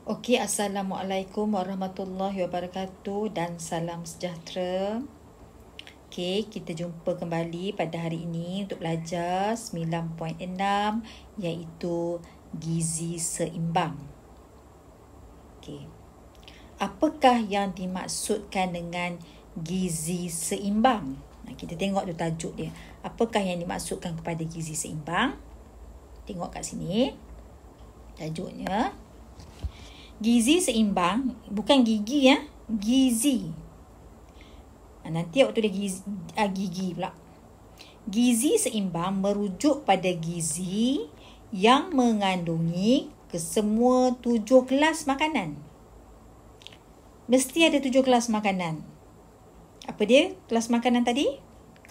Okey, Assalamualaikum warahmatullahi wabarakatuh dan salam sejahtera. Okey, kita jumpa kembali pada hari ini untuk belajar 9.6 iaitu gizi seimbang. Okey. Apakah yang dimaksudkan dengan gizi seimbang? Kita tengok tu tajuk dia. Apakah yang dimaksudkan kepada gizi seimbang? Tengok kat sini. Tajuknya gizi seimbang, bukan gigi ya, gizi. Nanti waktu dia gigi pula. Gizi seimbang merujuk pada gizi yang mengandungi kesemua 7 kelas makanan. Mesti ada 7 kelas makanan. Apa dia kelas makanan tadi?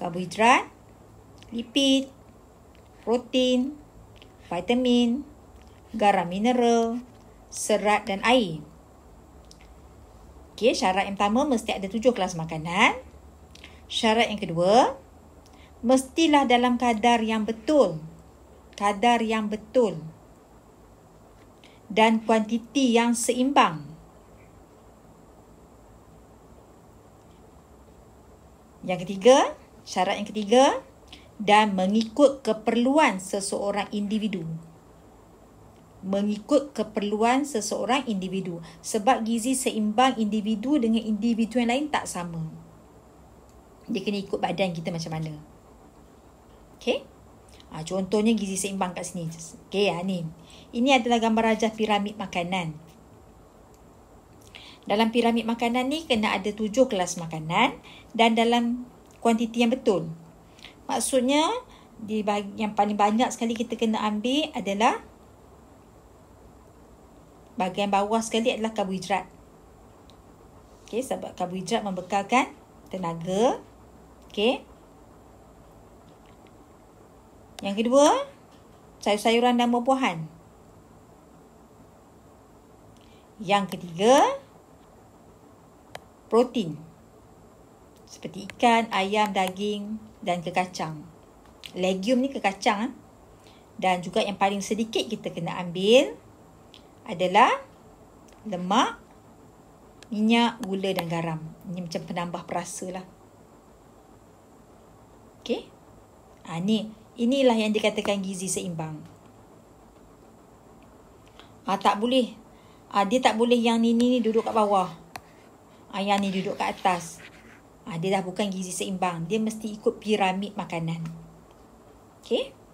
Karbohidrat, lipid, protein, vitamin, garam mineral, serat dan air. Okey, syarat yang pertama mesti ada 7 kelas makanan. Syarat yang kedua, mestilah dalam kadar yang betul. Kadar yang betul. Dan kuantiti yang seimbang. Yang ketiga, syarat yang ketiga, dan mengikut keperluan seseorang individu. Mengikut keperluan seseorang individu. Sebab gizi seimbang individu dengan individu yang lain tak sama. Dia kena ikut badan kita macam mana. Okey? Contohnya gizi seimbang kat sini. Okey, ni. Ini adalah gambar rajah piramid makanan. Dalam piramid makanan ni kena ada 7 kelas makanan dan dalam kuantiti yang betul. Maksudnya, yang paling banyak sekali kita kena ambil adalah bahagian bawah sekali adalah karbohidrat. Okey, sebab karbohidrat membekalkan tenaga. Okey. Yang kedua, sayur-sayuran dan buah-buahan. Yang ketiga, protein. Seperti ikan, ayam, daging dan kekacang. Legium ni kekacang. Dan juga yang paling sedikit kita kena ambil adalah lemak, minyak, gula dan garam. Ini macam penambah perasa lah. Okey. Inilah yang dikatakan gizi seimbang. Tak boleh. Dia tak boleh yang ni duduk kat bawah. Yang ni duduk kat atas. Dia dah bukan gizi seimbang. Dia mesti ikut piramid makanan. Okey.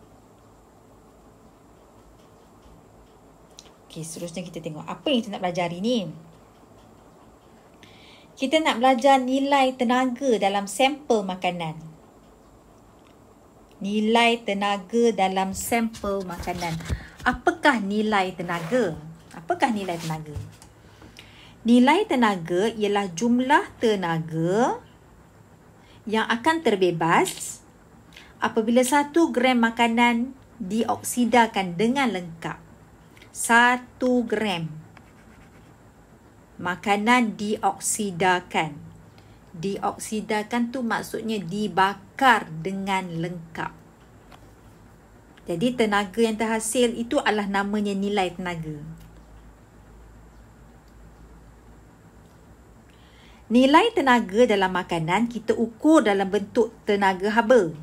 Okey, seterusnya kita tengok apa yang kita nak belajar hari ni. Kita nak belajar nilai tenaga dalam sampel makanan. Nilai tenaga dalam sampel makanan. Apakah nilai tenaga? Apakah nilai tenaga? Nilai tenaga ialah jumlah tenaga yang akan terbebas apabila 1 gram makanan dioksidakan dengan lengkap. 1 gram makanan dioksidakan. Dioksidakan tu maksudnya dibakar dengan lengkap. Jadi tenaga yang terhasil itu adalah namanya nilai tenaga. Nilai tenaga dalam makanan kita ukur dalam bentuk tenaga haba.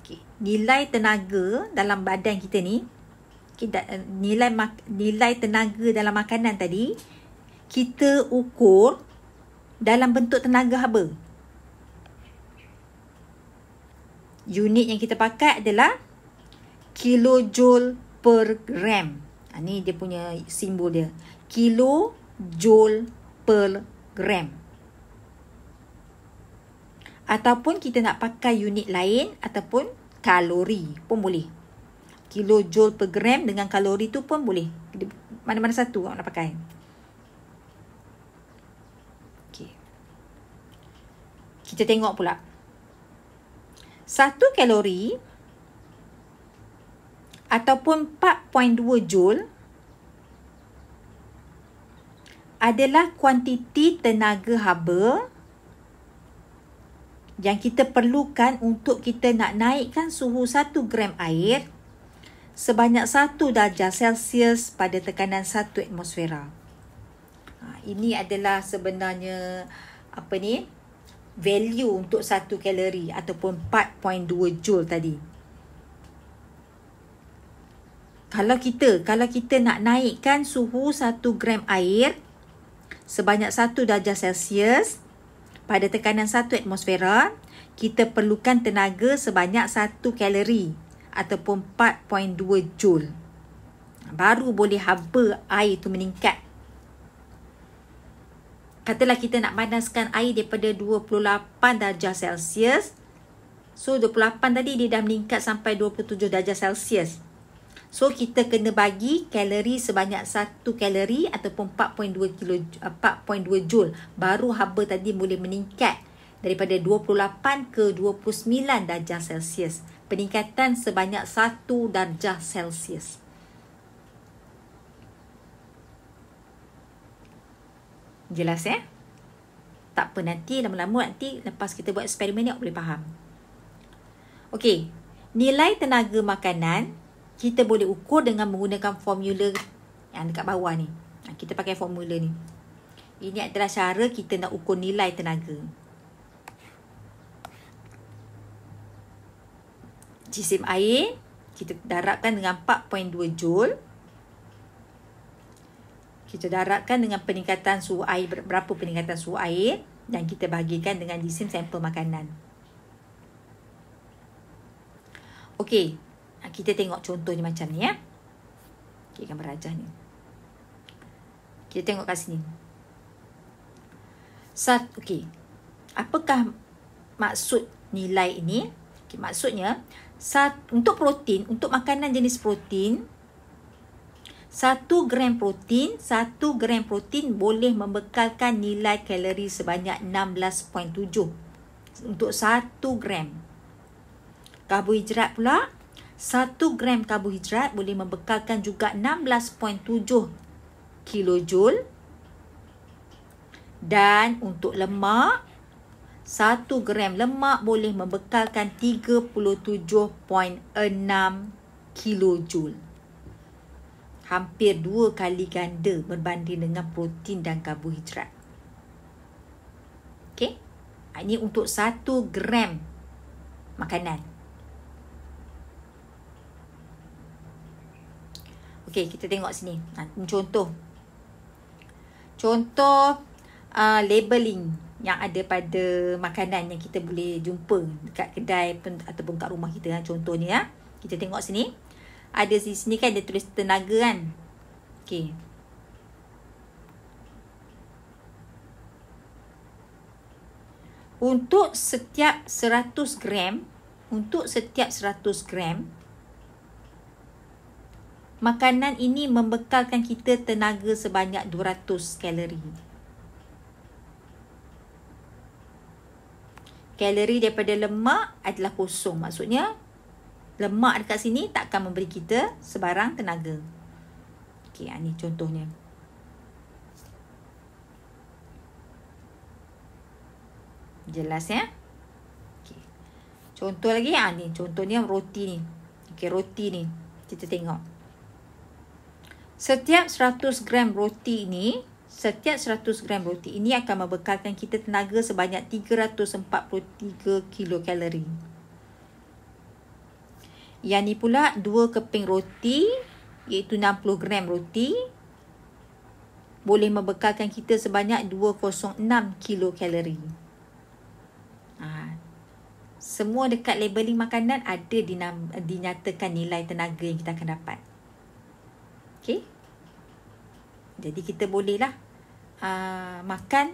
Okey, nilai tenaga dalam badan kita ni, nilai tenaga dalam makanan tadi kita ukur dalam bentuk tenaga haba. Unit yang kita pakai adalah kilojoule per gram. Ni dia punya simbol dia. Kilojoule per gram. Ataupun kita nak pakai unit lain ataupun kalori pun boleh. Kilojoule per gram dengan kalori tu pun boleh. Mana-mana satu awak nak pakai. Okey. Kita tengok pula. 1 kalori ataupun 4.2 joule adalah kuantiti tenaga haba yang kita perlukan untuk kita nak naikkan suhu 1 gram air sebanyak 1 darjah Celsius pada tekanan 1 atmosfera. Ini adalah sebenarnya value untuk 1 kalori ataupun 4.2 joule tadi. Kalau kita nak naikkan suhu 1 gram air sebanyak 1 darjah Celsius pada tekanan 1 atmosfera, kita perlukan tenaga sebanyak 1 kalori ataupun 4.2 joule. Baru boleh haba air tu meningkat. Katalah kita nak panaskan air daripada 28 darjah Celsius. So 28 tadi dia dah meningkat sampai 27 darjah Celsius. So kita kena bagi kalori sebanyak 1 kalori ataupun 4.2 joule. Baru haba tadi boleh meningkat daripada 28 ke 29 darjah Celsius. Peningkatan sebanyak 1 darjah Celsius. Jelas ya? Tak apa, nanti lama-lama lepas kita buat eksperimen ni boleh faham. Okey, nilai tenaga makanan kita boleh ukur dengan menggunakan formula yang dekat bawah ni. Kita pakai formula ni. Ini adalah cara kita nak ukur nilai tenaga. Jisim air kita darabkan dengan 4.2 joule. Kita darabkan dengan peningkatan suhu air, berapa peningkatan suhu air, dan kita bahagikan dengan jisim sampel makanan. Okey, kita tengok contohnya macam ni ya. Okey, gambar rajah ni. Kita tengok kat sini. Okey. Apakah maksud nilai ini? Okay, maksudnya untuk protein, untuk makanan jenis protein, 1 gram protein boleh membekalkan nilai kalori sebanyak 16.7 untuk 1 gram. Karbohidrat pula, 1 gram karbohidrat boleh membekalkan juga 16.7 kilojoule. Dan untuk lemak, 1 gram lemak boleh membekalkan 37.6 kilojoule. Hampir 2 kali ganda berbanding dengan protein dan karbohidrat. Okey. Ini untuk 1 gram makanan. Okey, kita tengok sini. Contoh. Contoh labeling yang ada pada makanan yang kita boleh jumpa dekat kedai ataupun kat rumah kita. Contohnya ya. Kita tengok sini. Ada di sini kan dia tulis tenaga kan. Okey. Untuk setiap 100 gram, makanan ini membekalkan kita tenaga sebanyak 200 kalori. Kalori daripada lemak adalah kosong. Maksudnya lemak dekat sini tak akan memberi kita sebarang tenaga. Okey, ini contohnya. Jelas ya? Okey. Contoh lagi ni, contohnya roti ni. Okey, roti ni. Kita tengok. Setiap 100 gram roti ini akan membekalkan kita tenaga sebanyak 343 kilokalori. Yang ni pula 2 keping roti, iaitu 60 gram roti, boleh membekalkan kita sebanyak 206 kilokalori. Semua dekat labeling makanan ada dinyatakan nilai tenaga yang kita akan dapat. Okey. Jadi kita bolehlah makan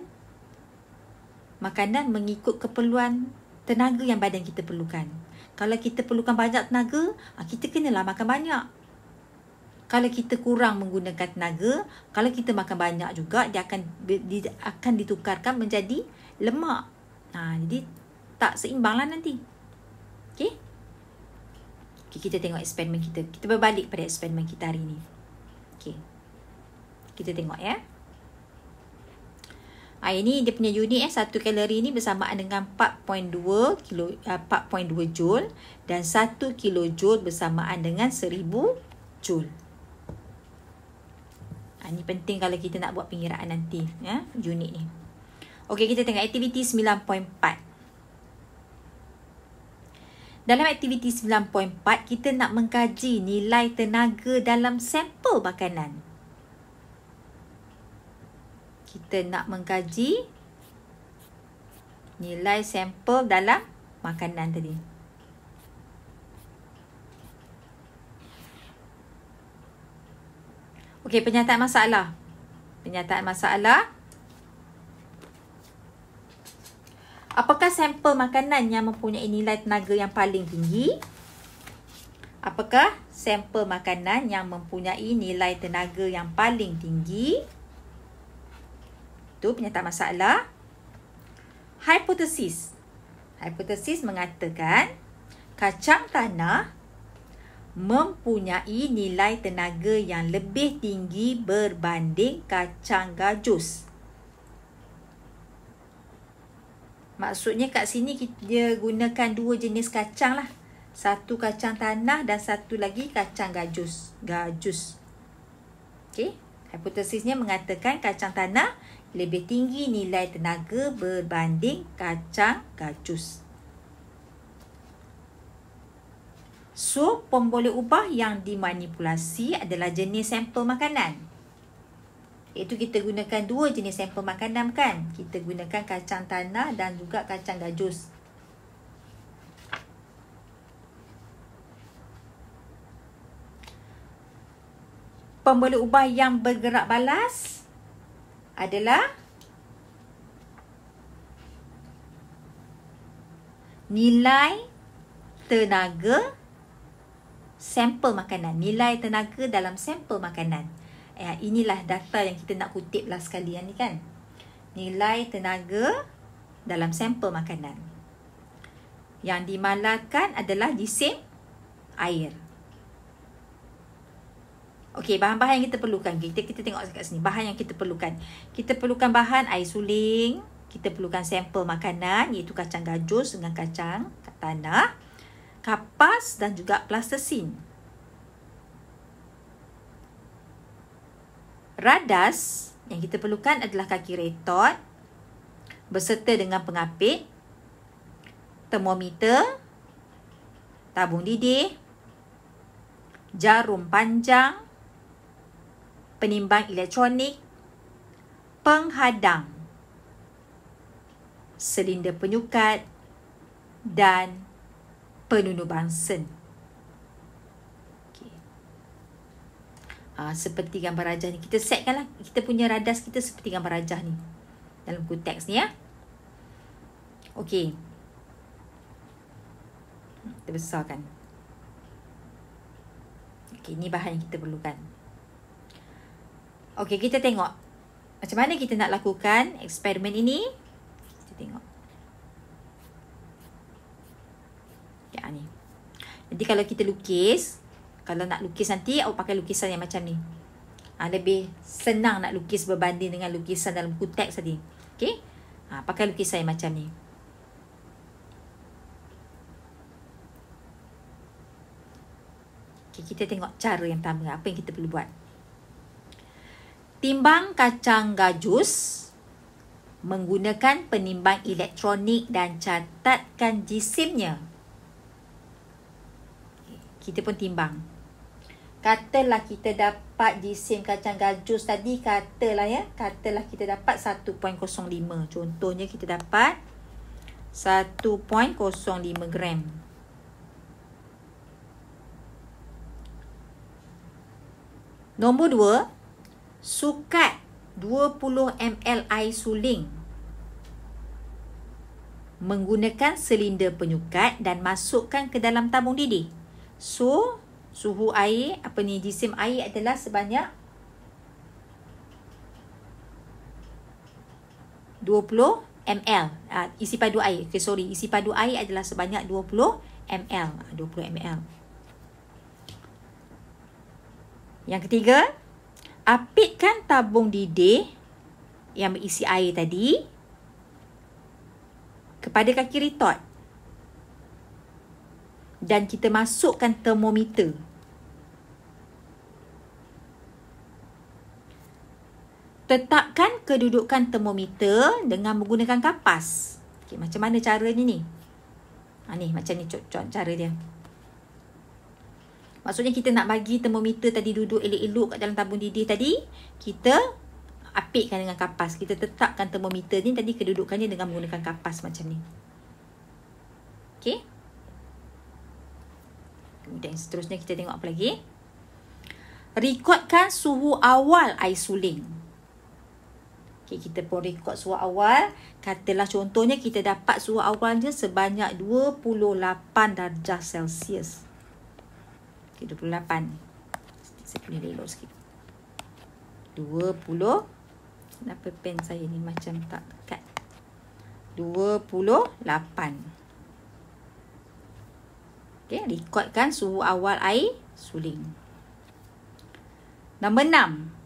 makanan mengikut keperluan tenaga yang badan kita perlukan. Kalau kita perlukan banyak tenaga, kita kenalah makan banyak. Kalau kita kurang menggunakan tenaga, kalau kita makan banyak juga, dia akan ditukarkan menjadi lemak. Jadi tak seimbanglah nanti. Okey? Okay, kita tengok eksperimen kita. Kita berbalik pada eksperimen kita hari ni. Okey. Kita tengok ya. Ini dia punya unit 1 kalori ni bersamaan dengan 4.2 joule dan 1 kilojoule bersamaan dengan 1000 joule. Ini penting kalau kita nak buat pengiraan nanti, ya, unit ni. Okey, kita tengok aktiviti 9.4. Dalam aktiviti 9.4, kita nak mengkaji nilai tenaga dalam sampel makanan. Kita nak mengkaji nilai sampel dalam makanan tadi. Okey, penyataan masalah. Penyataan masalah. Apakah sampel makanan yang mempunyai nilai tenaga yang paling tinggi? Apakah sampel makanan yang mempunyai nilai tenaga yang paling tinggi? Itu penyataan masalah. Hipotesis. Hipotesis mengatakan kacang tanah mempunyai nilai tenaga yang lebih tinggi berbanding kacang gajus. Maksudnya kat sini kita gunakan dua jenis kacang lah. Satu kacang tanah dan satu lagi kacang gajus. Okey, hipotesisnya mengatakan kacang tanah lebih tinggi nilai tenaga berbanding kacang gajus. So, pemboleh ubah yang dimanipulasi adalah jenis sampel makanan. Iaitu kita gunakan dua jenis sampel makanan kan. Kita gunakan kacang tanah dan juga kacang gajus. Pemboleh ubah yang bergerak balas adalah nilai tenaga sampel makanan. Nilai tenaga dalam sampel makanan. Inilah data yang kita nak kutip lah sekalian ni kan. Nilai tenaga dalam sampel makanan. Yang dimalarkan adalah jisim air. Okey, bahan-bahan yang kita perlukan. Kita tengok kat sini. Bahan yang kita perlukan. Kita perlukan bahan air suling. Kita perlukan sampel makanan iaitu kacang gajus dengan kacang tanah. Kapas dan juga plastisin. Radas yang kita perlukan adalah kaki retot berserta dengan pengapit, termometer, tabung didih, jarum panjang, penimbang elektronik, penghadang, silinder penyukat dan penunduh bangsen. Okay. Seperti gambar rajah ni. Kita setkanlah kita punya radas kita seperti gambar rajah ni. Dalam buku teks ni ya. Okey. Kita besarkan. Okey, ni bahan yang kita perlukan. Okey, kita tengok. Macam mana kita nak lakukan eksperimen ini? Kita tengok. Ni. Jadi kalau kita lukis, kalau nak lukis nanti awak pakai lukisan yang macam ni. Lebih senang nak lukis berbanding dengan lukisan dalam buku teks tadi. Okey? Pakai lukisan yang macam ni. Okey, kita tengok cara yang pertama. Apa yang kita perlu buat? Timbang kacang gajus menggunakan penimbang elektronik dan catatkan jisimnya. Kita pun timbang. Katalah kita dapat jisim kacang gajus tadi. Katalah kita dapat 1.05. Contohnya kita dapat 1.05 gram. Nombor 2. Sukat 20 ml air suling menggunakan silinder penyukat dan masukkan ke dalam tabung didih. So, suhu air, jisim air adalah sebanyak 20 ml. Isi padu air. Isi padu air adalah sebanyak 20 ml. 20 ml. Yang ketiga, apitkan tabung didih yang berisi air tadi kepada kaki retot. Dan kita masukkan termometer. Tetapkan kedudukan termometer dengan menggunakan kapas. Okay, macam mana caranya ni? Ni macam ni cara dia. Maksudnya kita nak bagi termometer tadi duduk elok-elok kat dalam tabung didih tadi, kita apitkan dengan kapas. Kita tetapkan termometer ni tadi kedudukannya dengan menggunakan kapas macam ni. Okey. Kemudian seterusnya kita tengok apa lagi. Rekodkan suhu awal air suling. Okay, kita pun rekod suhu awal. Katalah contohnya kita dapat suhu awalnya sebanyak 28 darjah Celsius. Okay, 28. Saya boleh elok sikit. 20. Kenapa pen saya ni macam tak dekat? 28. Okay, rekodkan suhu awal air suling. Nombor 6.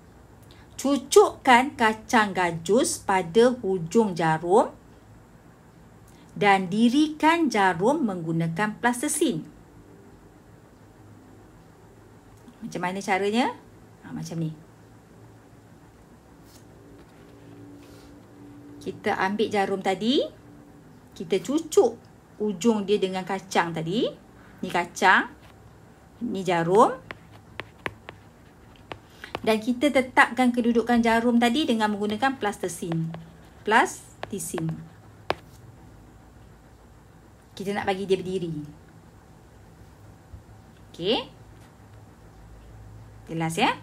Cucukkan kacang gajus pada hujung jarum dan dirikan jarum menggunakan plastisin. Macam mana caranya? Macam ni. Kita ambil jarum tadi, kita cucuk ujung dia dengan kacang tadi. Ni kacang, ni jarum. Dan kita tetapkan kedudukan jarum tadi dengan menggunakan plastisin. Kita nak bagi dia berdiri. Okey. Jelas ya?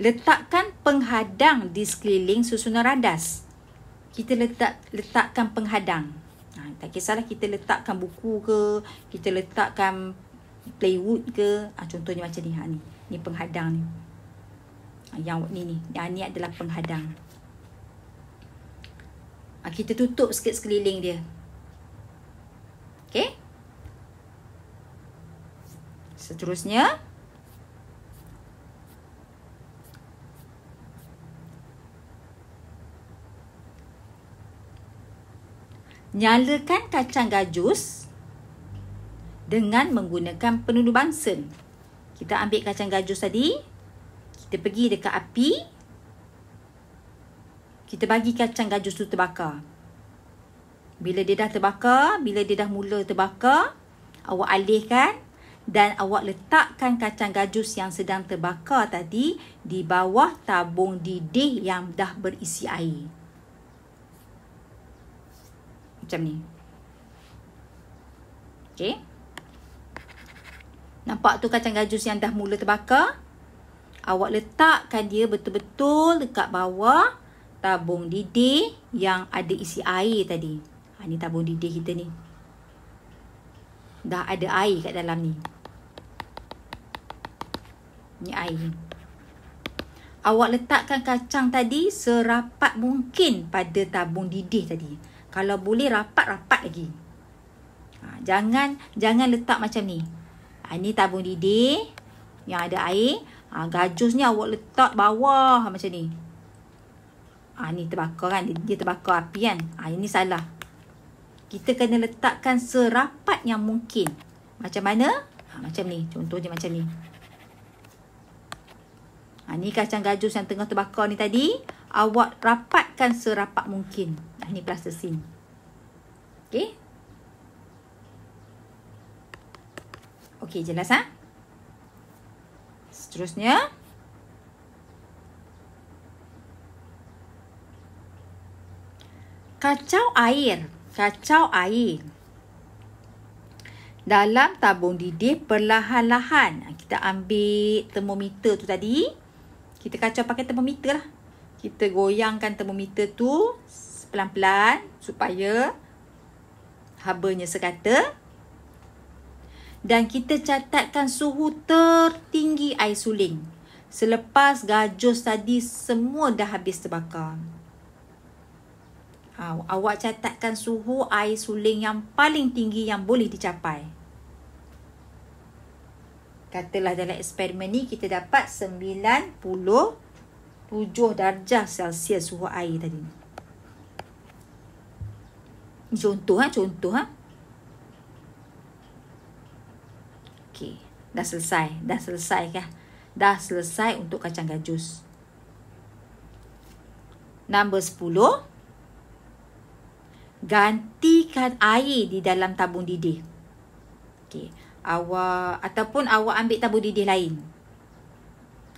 Letakkan penghadang di sekeliling susunan radas. Kita letakkan penghadang. Tak kisahlah kita letakkan buku ke, kita letakkan plywood ke, contohnya macam ni. Ni penghadang ni. Yang ni adalah penghadang. Kita tutup sikit sekeliling dia. Okey. Seterusnya, nyalakan kacang gajus dengan menggunakan penundu Bunsen. Kita ambil kacang gajus tadi, kita pergi dekat api, kita bagi kacang gajus tu terbakar. Bila dia dah terbakar, bila dia dah mula terbakar, awak alihkan dan awak letakkan kacang gajus yang sedang terbakar tadi di bawah tabung didih yang dah berisi air. Macam ni. Okey. Nampak tu kacang gajus yang dah mula terbakar? Awak letakkan dia betul-betul dekat bawah tabung didih yang ada isi air tadi. Ni tabung didih kita ni. Dah ada air kat dalam ni. Ni air. Awak letakkan kacang tadi serapat mungkin pada tabung didih tadi. Kalau boleh rapat-rapat lagi. Jangan letak macam ni. Ni tabung didih yang ada air. Gajusnya awak letak bawah macam ni. Ni terbakar kan. Dia terbakar api kan. Ini salah. Kita kena letakkan serapat yang mungkin. Macam mana? Macam ni. Contohnya macam ni. Ni kacang gajus yang tengah terbakar ni tadi. Awak rapatkan serapat mungkin. Ni plastisin. Okey. Okey, jelas ha? Seterusnya. Kacau air. Dalam tabung didih perlahan-lahan. Kita ambil termometer tu tadi. Kita kacau pakai termometer lah. Kita goyangkan termometer tu pelan-pelan supaya habanya sekata. Dan kita catatkan suhu tertinggi air suling. Selepas gajus tadi semua dah habis terbakar. Awak catatkan suhu air suling yang paling tinggi yang boleh dicapai. Katalah dalam eksperimen ni kita dapat 97 darjah Celsius suhu air tadi. Contoh. Okey, dah selesai kah? Dah selesai untuk kacang gajus. Nombor 10. Gantikan air di dalam tabung didih. Okey, awak ambil tabung didih lain.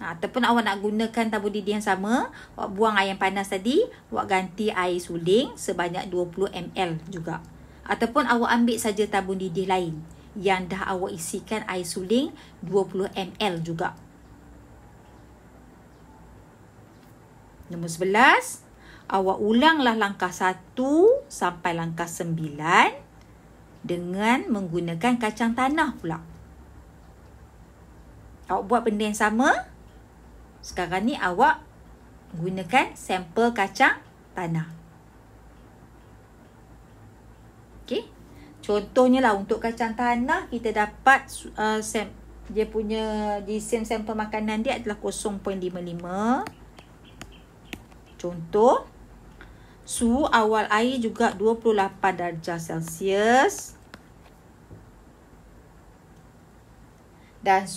Ataupun awak nak gunakan tabung didih yang sama, awak buang air yang panas tadi, awak ganti air suling sebanyak 20 ml juga. Ataupun awak ambil saja tabung didih lain yang dah awak isikan air suling 20 ml juga. Nombor 11, awak ulanglah langkah 1 sampai langkah 9 dengan menggunakan kacang tanah pula. Awak buat benda yang sama. Sekarang ni awak gunakan sampel kacang tanah. Okey. Contohnya lah untuk kacang tanah kita dapat dia punya di sampel makanan dia adalah 0.55. Contoh, suhu awal air juga 28 darjah Celsius. Dan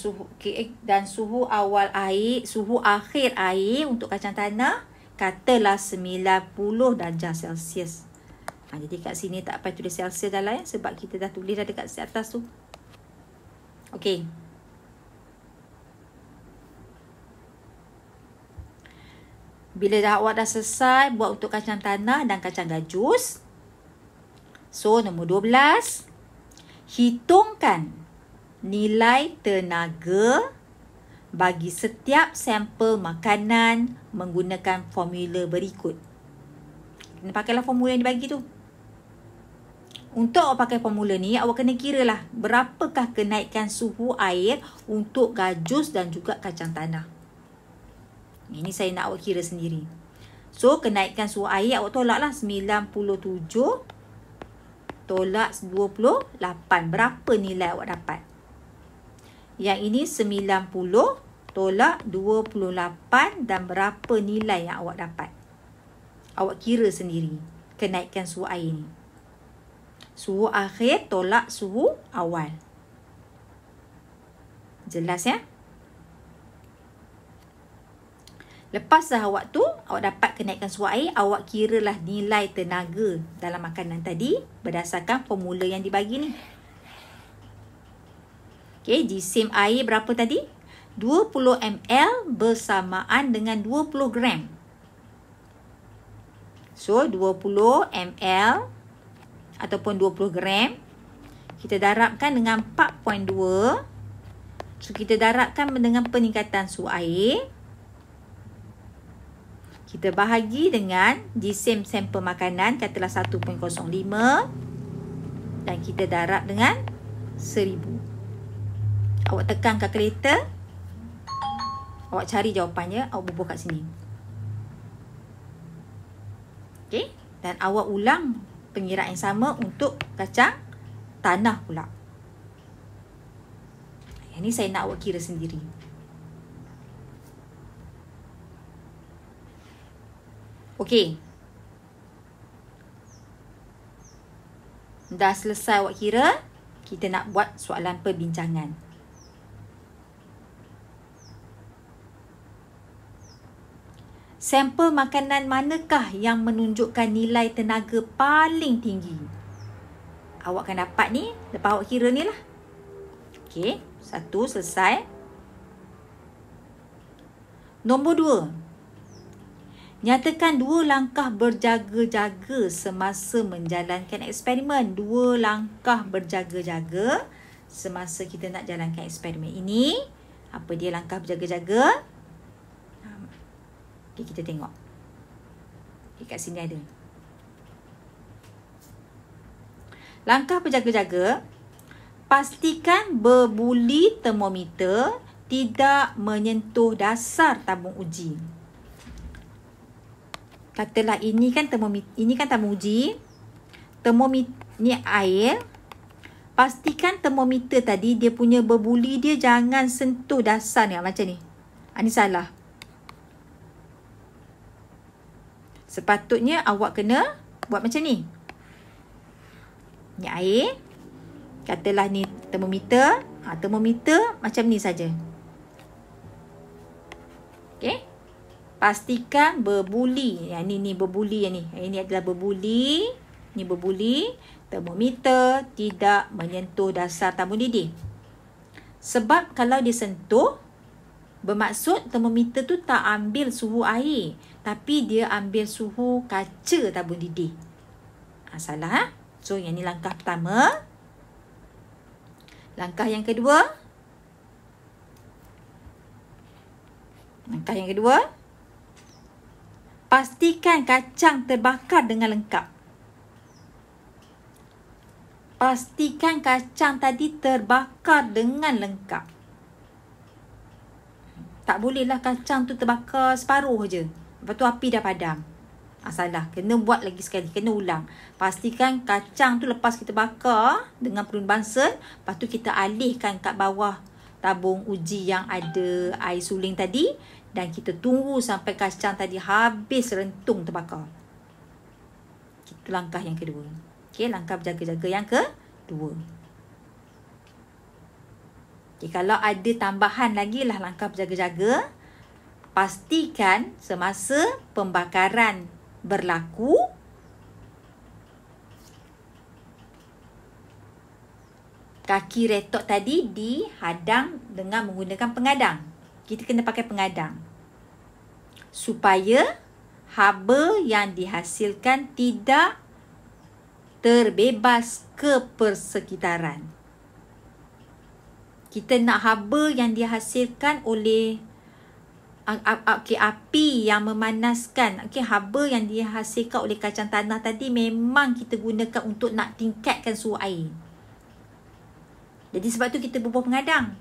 suhu awal air, suhu akhir air untuk kacang tanah katalah 90 darjah Celsius. Jadi kat sini tak payah tulis Celsius dah lah sebab kita dah tulis dah dekat atas tu. Okey. Bila awak dah selesai buat untuk kacang tanah dan kacang gajus. So, nombor 12. Hitungkan nilai tenaga bagi setiap sampel makanan menggunakan formula berikut. Kena pakailah formula yang dibagi tu. Untuk awak pakai formula ni, awak kena kira lah berapakah kenaikan suhu air untuk gajus dan juga kacang tanah. Ini saya nak awak kira sendiri. So, kenaikan suhu air awak tolak lah 97 tolak 28. Berapa nilai awak dapat? Yang ini 90 tolak 28 dan berapa nilai yang awak dapat? Awak kira sendiri kenaikan suhu air ni. Suhu akhir tolak suhu awal. Jelas ya? Lepas dah awak tu, awak dapat kenaikan suhu air, awak kiralah nilai tenaga dalam makanan tadi berdasarkan formula yang dibagi ni. Okey, jisim air berapa tadi? 20 ml bersamaan dengan 20 gram. So, 20 ml ataupun 20 gram. Kita darabkan dengan 4.2. So, kita darabkan dengan peningkatan suhu air. Kita bahagi dengan jisim sampel makanan, katalah 1.05. Dan kita darab dengan 1000. Awak tekan kalkulator. Awak cari jawapannya. Awak bubuh kat sini. Okey. Dan awak ulang pengiraan yang sama untuk kacang tanah pula. Yang ni saya nak awak kira sendiri. Okey. Dah selesai awak kira. Kita nak buat soalan perbincangan. Sampel makanan manakah yang menunjukkan nilai tenaga paling tinggi? Awak akan dapat ni. Lepas awak kira ni lah. Okey. 1 selesai. Nombor 2. Nyatakan 2 langkah berjaga-jaga semasa menjalankan eksperimen. 2 langkah berjaga-jaga semasa kita nak jalankan eksperimen ini. Apa dia langkah berjaga-jaga? Okay, kita tengok. Okay, kat sini ada. Langkah berjaga-jaga. Pastikan berbuli termometer tidak menyentuh dasar tabung uji. Katalah ini kan termometer, ini kan tabung uji. Termometer ni air. Pastikan termometer tadi dia punya berbuli dia jangan sentuh dasar ni macam ni. Ini salah. Sepatutnya awak kena buat macam ni. Ni air. Katalah ni termometer. Termometer macam ni saja. Pastikan berbuli. Yang ni berbuli yang ni. Ini adalah berbuli. Ni berbuli. Termometer tidak menyentuh dasar tabung didih. Sebab kalau dia sentuh, bermaksud termometer tu tak ambil suhu air, tapi dia ambil suhu kaca tabung didih. Salah ha? So yang ni langkah pertama. Langkah yang kedua. Pastikan kacang terbakar dengan lengkap. Pastikan kacang tadi terbakar dengan lengkap. Tak bolehlah kacang tu terbakar separuh je. Lepas tu api dah padam. Salah. Kena buat lagi sekali. Kena ulang. Pastikan kacang tu lepas kita bakar dengan perun bansen. Lepas tu kita alihkan kat bawah tabung uji yang ada air suling tadi. Dan kita tunggu sampai kacang tadi habis rentung terbakar. Itu langkah yang kedua. Okey, langkah berjaga-jaga yang kedua. Okay, kalau ada tambahan lagi lah langkah berjaga-jaga, pastikan semasa pembakaran berlaku, kaki retok tadi dihadang dengan menggunakan pengadang. Kita kena pakai pengadang. Supaya haba yang dihasilkan tidak terbebas ke persekitaran. Kita nak haba yang dihasilkan oleh api yang memanaskan. Haba yang dihasilkan oleh kacang tanah tadi memang kita gunakan untuk nak tingkatkan suhu air. Jadi sebab tu kita bubuh pengadang.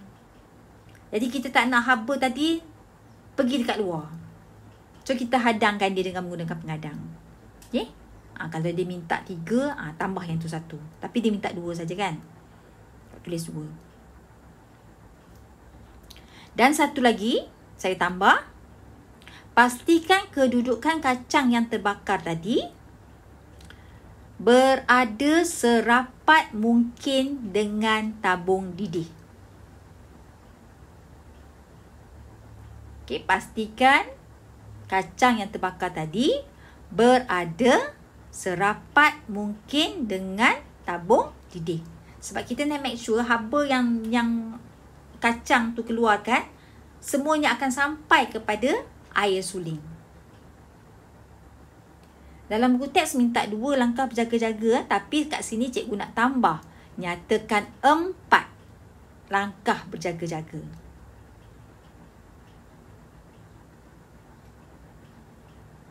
Jadi kita tak nak haba tadi pergi dekat luar. So kita hadangkan dia dengan menggunakan pengadang. Okay? Kalau dia minta 3, tambah yang tu 1. Tapi dia minta 2 saja kan. Tulis 2. Dan satu lagi, saya tambah. Pastikan kedudukan kacang yang terbakar tadi berada serapat mungkin dengan tabung didih. Okey, pastikan kacang yang terbakar tadi berada serapat mungkin dengan tabung didih. Sebab kita nak make sure haba yang kacang tu keluarkan, semuanya akan sampai kepada air suling. Dalam buku teks minta 2 langkah berjaga-jaga, tapi kat sini cikgu nak tambah. Nyatakan 4 langkah berjaga-jaga.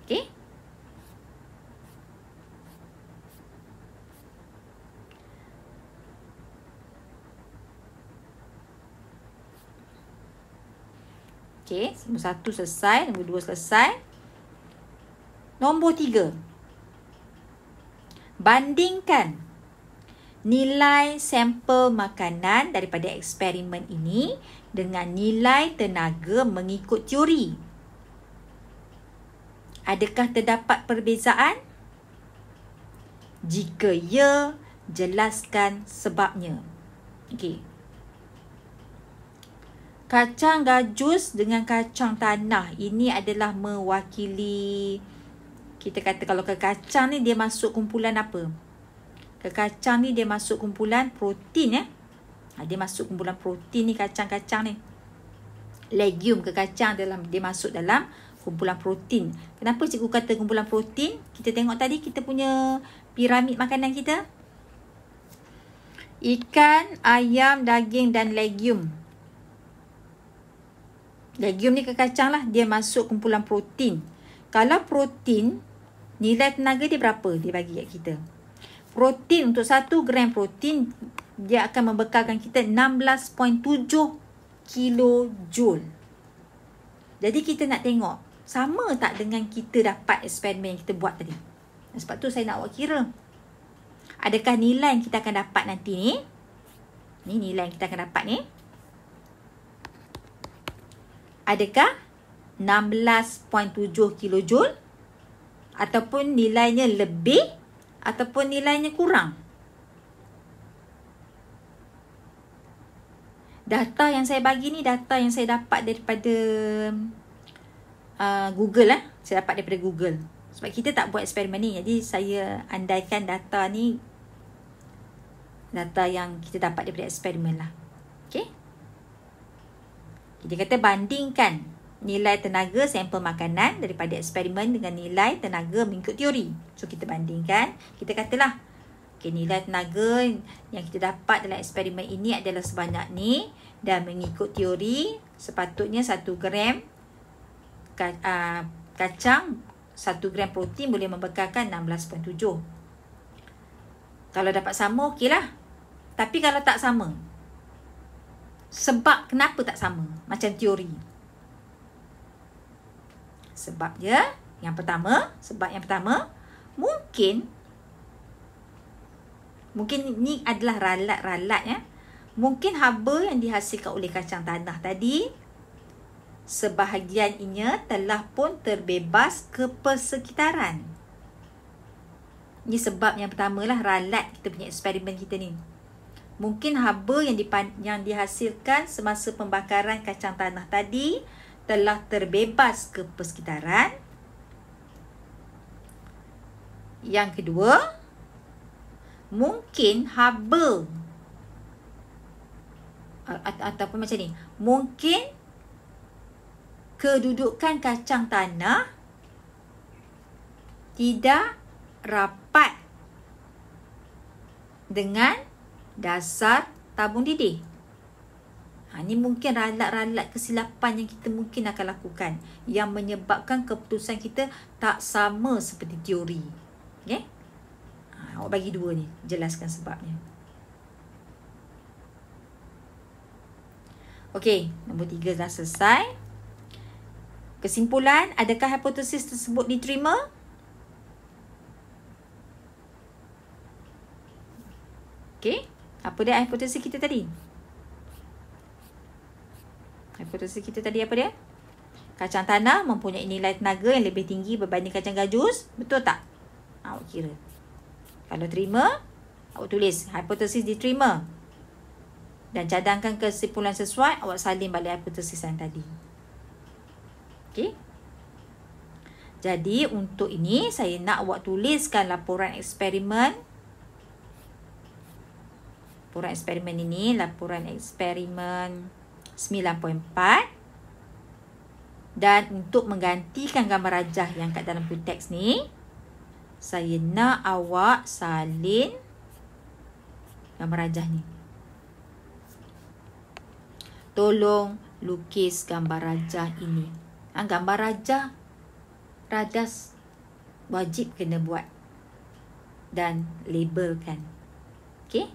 Okey? Okey, nombor 1 selesai, nombor 2 selesai. Nombor 3. Bandingkan nilai sampel makanan daripada eksperimen ini dengan nilai tenaga mengikut teori. Adakah terdapat perbezaan? Jika ya, jelaskan sebabnya. Okey. Kacang gajus dengan kacang tanah ini adalah mewakili, kita kata kalau kekacang ni dia masuk kumpulan apa? Kekacang ni dia masuk kumpulan protein ya. Dia masuk kumpulan protein ni kacang-kacang ni. Legium kekacang dia masuk dalam kumpulan protein. Kenapa cikgu kata kumpulan protein? Kita tengok tadi kita punya piramid makanan kita. Ikan, ayam, daging dan legium. Legium ni kekacang lah. Dia masuk kumpulan protein. Kalau protein, nilai tenaga dia berapa? Dia bagi kat kita. Protein, untuk 1 gram protein, dia akan membekalkan kita 16.7 kilojoule. Jadi kita nak tengok, sama tak dengan kita dapat eksperimen yang kita buat tadi. Sebab tu saya nak buat kira. Adakah nilai yang kita akan dapat nanti ni? Ni nilai yang kita akan dapat ni. Adakah 16.7 kilojoule ataupun nilainya lebih ataupun nilainya kurang? Data yang saya bagi ni data yang saya dapat daripada Google lah. Saya dapat daripada Google. Sebab kita tak buat eksperimen ni. Jadi saya andaikan data ni data yang kita dapat daripada eksperimen lah. Okay. Kita kata bandingkan nilai tenaga sampel makanan daripada eksperimen dengan nilai tenaga mengikut teori. So kita bandingkan. Kita katalah okay, nilai tenaga yang kita dapat dalam eksperimen ini adalah sebanyak ni. Dan mengikut teori sepatutnya 1 gram kacang 1 gram protein boleh membekalkan 16.7. Kalau dapat sama, okey lah. Tapi kalau tak sama, sebab kenapa tak sama? Macam teori. Sebab yang pertama, mungkin ni adalah ralat-ralat ya. Mungkin haba yang dihasilkan oleh kacang tanah tadi sebahagian ianya telah pun terbebas ke persekitaran. Ini sebab yang pertama lah ralat kita punya eksperimen kita ni. Mungkin haba yang dihasilkan semasa pembakaran kacang tanah tadi telah terbebas ke persekitaran. Yang kedua, mungkin haba ataupun macam ni. Mungkin kedudukan kacang tanah tidak rapat dengan dasar tabung didih. Ini mungkin ralat-ralat kesilapan yang kita mungkin akan lakukan yang menyebabkan keputusan kita tak sama seperti teori. Okay? Awak bagi 2 ni, jelaskan sebabnya. Okey, nombor 3 dah selesai. Kesimpulan, adakah hipotesis tersebut diterima? Okey, apa dia hipotesis kita tadi? Hipotesis kita tadi apa dia? Kacang tanah mempunyai nilai tenaga yang lebih tinggi berbanding kacang gajus. Betul tak? Awak kira. Kalau terima, awak tulis hipotesis diterima. Dan cadangkan kesimpulan sesuai, awak salin balik hipotesis yang tadi. Okey. Jadi untuk ini saya nak awak tuliskan laporan eksperimen. Laporan eksperimen ini, laporan eksperimen 9.4. Dan untuk menggantikan gambar rajah yang kat dalam full text ni, saya nak awak salin gambar rajah ni. Tolong lukis gambar rajah ini. Gambar rajah radas wajib kena buat dan labelkan. Okey?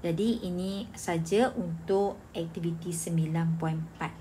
Jadi ini saja untuk aktiviti 9.4.